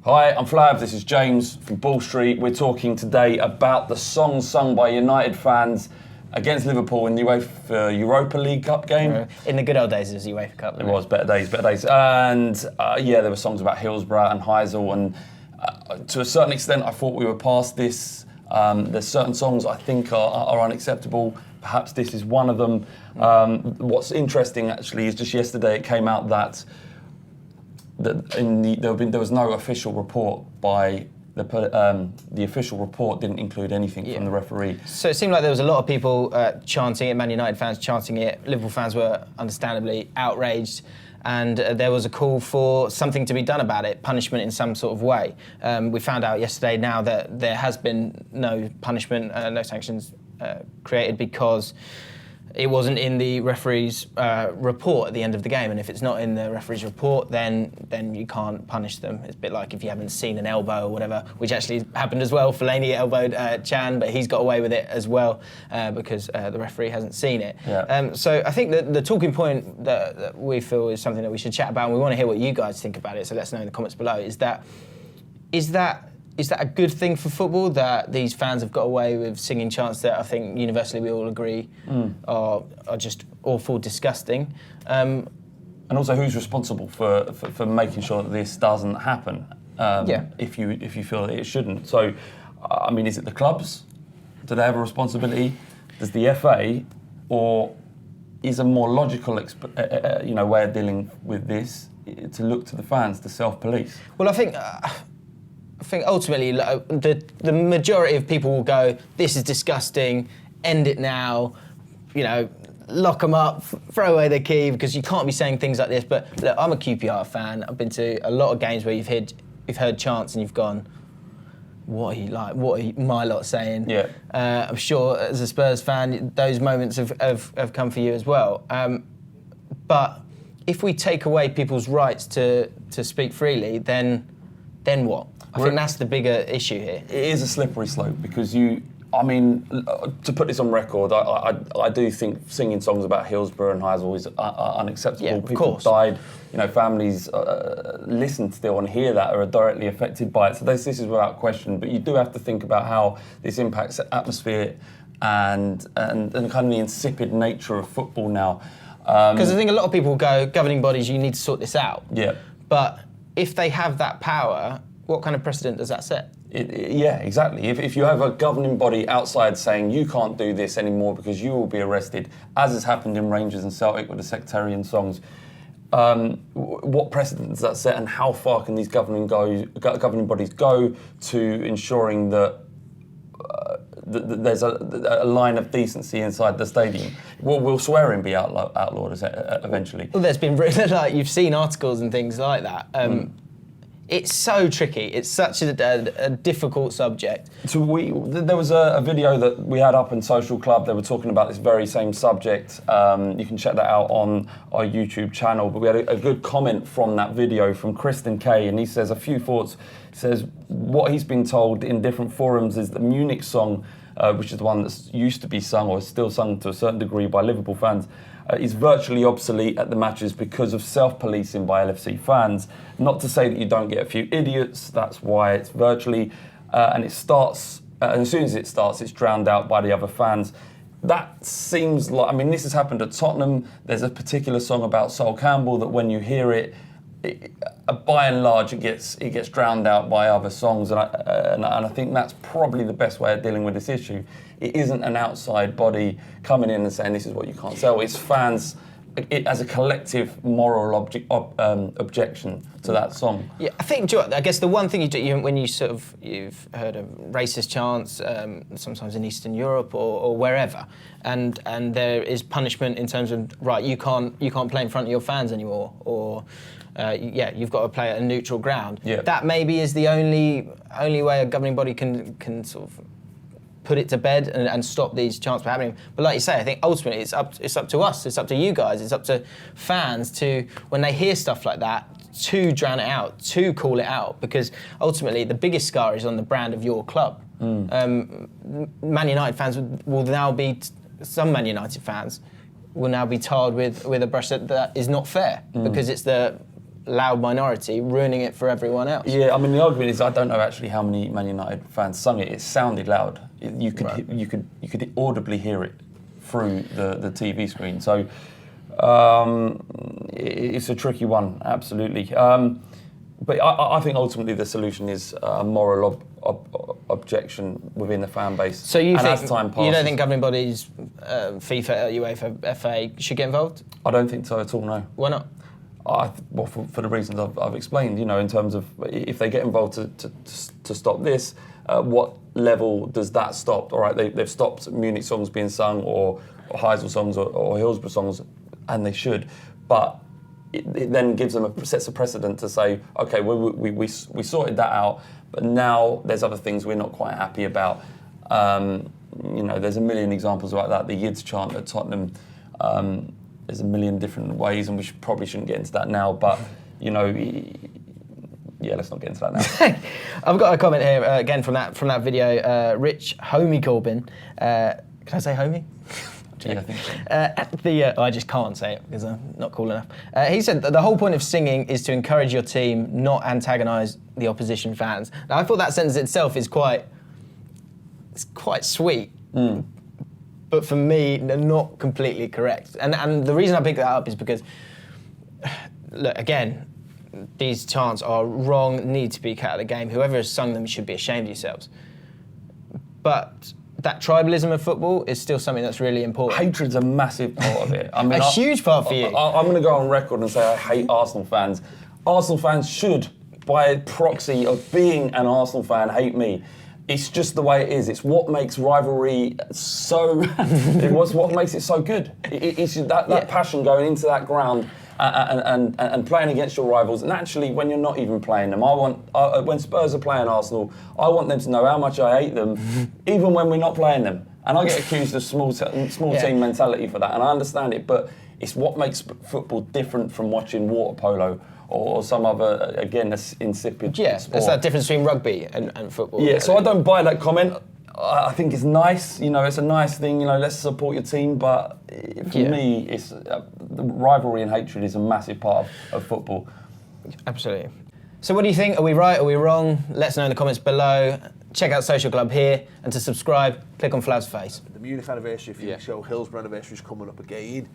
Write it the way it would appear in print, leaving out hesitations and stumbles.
Hi, I'm Flav, this is James from Ball Street. We're talking today about the songs sung by United fans against Liverpool in the UEFA Europa League Cup game. In the good old days, it was UEFA Cup. It was, better days. And there were songs about Hillsborough and Heysel, and to a certain extent I thought we were past this. There's certain songs I think are unacceptable. Perhaps this is one of them. What's interesting actually is just yesterday it came out that there was no official report by the official report didn't include anything from the referee. So it seemed like there was a lot of people chanting it, Man United fans chanting it, Liverpool fans were understandably outraged, and there was a call for something to be done about it, punishment in some sort of way. We found out yesterday now that there has been no punishment, no sanctions created because it wasn't in the referee's report at the end of the game, and if it's not in the referee's report, then you can't punish them. It's a bit like if you haven't seen an elbow or whatever, which actually happened as well. Fellaini elbowed Chan, but he's got away with it as well because the referee hasn't seen it. Yeah. So I think that the talking point that we feel is something that we should chat about, and we want to hear what you guys think about it, so let us know in the comments below, is that a good thing for football that these fans have got away with singing chants that I think universally we all agree are just awful, disgusting? And also, who's responsible for making sure that this doesn't happen? If you feel that it shouldn't. So, I mean, is it the clubs? Do they have a responsibility? Does the FA, or is a more logical way of dealing with this to look to the fans to self-police? Well, I think ultimately the majority of people will go, this is disgusting, end it now, lock them up, throw away the key, because you can't be saying things like this. But look, I'm a QPR fan. I've been to a lot of games where you've heard chants and you've gone, what are my lot saying? Yeah. I'm sure as a Spurs fan, those moments have come for you as well. But if we take away people's rights to speak freely, then what? I think that's the bigger issue here. It is a slippery slope because to put this on record, I do think singing songs about Hillsborough and Heysel is unacceptable. Yeah, of People course. died, families listen still and hear that are directly affected by it. So this is without question, but you do have to think about how this impacts the atmosphere and kind of the insipid nature of football now. Because I think a lot of people go, governing bodies, you need to sort this out. Yeah. But if they have that power, what kind of precedent does that set? Yeah, exactly. If you have a governing body outside saying you can't do this anymore because you will be arrested, as has happened in Rangers and Celtic with the sectarian songs, what precedent does that set, and how far can these governing bodies go to ensuring that there's a line of decency inside the stadium? Will swearing be outlawed eventually? Well, there's been you've seen articles and things like that. It's so tricky. It's such a difficult subject. So there was a video that we had up in Social Club. They were talking about this very same subject. You can check that out on our YouTube channel. But we had a good comment from that video from Kristen Kay, and he says a few thoughts. He says what he's been told in different forums is the Munich song, which is the one that's used to be sung or is still sung to a certain degree by Liverpool fans, is virtually obsolete at the matches because of self-policing by LFC fans. Not to say that you don't get a few idiots, that's why it's virtually, and it starts, and as soon as it starts, it's drowned out by the other fans. That seems like, this has happened at Tottenham. There's a particular song about Sol Campbell that when you hear it, by and large, it gets drowned out by other songs, and I think that's probably the best way of dealing with this issue. It isn't an outside body coming in and saying this is what you can't sell. It's fans as a collective moral objection to that song. Yeah, I think. I guess the one thing you do when you've heard of racist chants, sometimes in Eastern Europe or wherever, and there is punishment in terms of you can't play in front of your fans anymore, or you've got to play at a neutral ground. Yeah. That maybe is the only way a governing body can sort of put it to bed and stop these chants from happening. But like you say, I think ultimately it's up to us, it's up to you guys, it's up to fans to, when they hear stuff like that, to drown it out, to call it out, because ultimately the biggest scar is on the brand of your club. Man United fans will now be, some Man United fans will now be tarred with a brush that is not fair, because it's the loud minority ruining it for everyone else. Yeah, I mean, the argument is I don't know actually how many Man United fans sung it. It sounded loud. You could audibly hear it through the TV screen. So it's a tricky one, absolutely. But I think ultimately the solution is a moral objection within the fan base. So you and think as time passes, you don't think governing bodies, FIFA, UEFA, FA, should get involved? I don't think so at all. No. Why not? Well, for the reasons I've explained, in terms of if they get involved to stop this, what level does that stop? All right, they've stopped Munich songs being sung or Heysel songs or Hillsborough songs, and they should. But it then gives them sets a precedent to say, okay, we sorted that out, but now there's other things we're not quite happy about. There's a million examples like that. The Yids chant at Tottenham. There's a million different ways, and we probably shouldn't get into that now. But yeah, let's not get into that now. I've got a comment here again from that video. Rich Homie Corbin. Can I say homie? Yeah, I think so. I just can't say it because I'm not cool enough. He said that the whole point of singing is to encourage your team, not antagonise the opposition fans. Now, I thought that sentence itself is quite sweet. But for me, they're not completely correct. And the reason I picked that up is because, look, again, these chants are wrong, need to be cut out of the game. Whoever has sung them should be ashamed of yourselves. But that tribalism of football is still something that's really important. Hatred's a massive part of it. I mean, a huge part for you. I'm going to go on record and say I hate Arsenal fans. Arsenal fans should, by proxy of being an Arsenal fan, hate me. It's just the way it is. It's what makes rivalry so. What makes it so good. It's that passion going into that ground and playing against your rivals. Naturally, when you're not even playing them, when Spurs are playing Arsenal, I want them to know how much I hate them, even when we're not playing them. And I get accused of small team mentality for that, and I understand it. But it's what makes football different from watching water polo or some other, again, insipid sport. It's that difference between rugby and football. Yeah, so I don't buy that comment. I think it's nice, it's a nice thing, let's support your team, but for me, it's the rivalry and hatred is a massive part of football. Absolutely. So what do you think? Are we right? Are we wrong? Let us know in the comments below. Check out Social Club here, and to subscribe, click on Flav's face. The Munich anniversary of the show, Hillsborough anniversary is coming up again.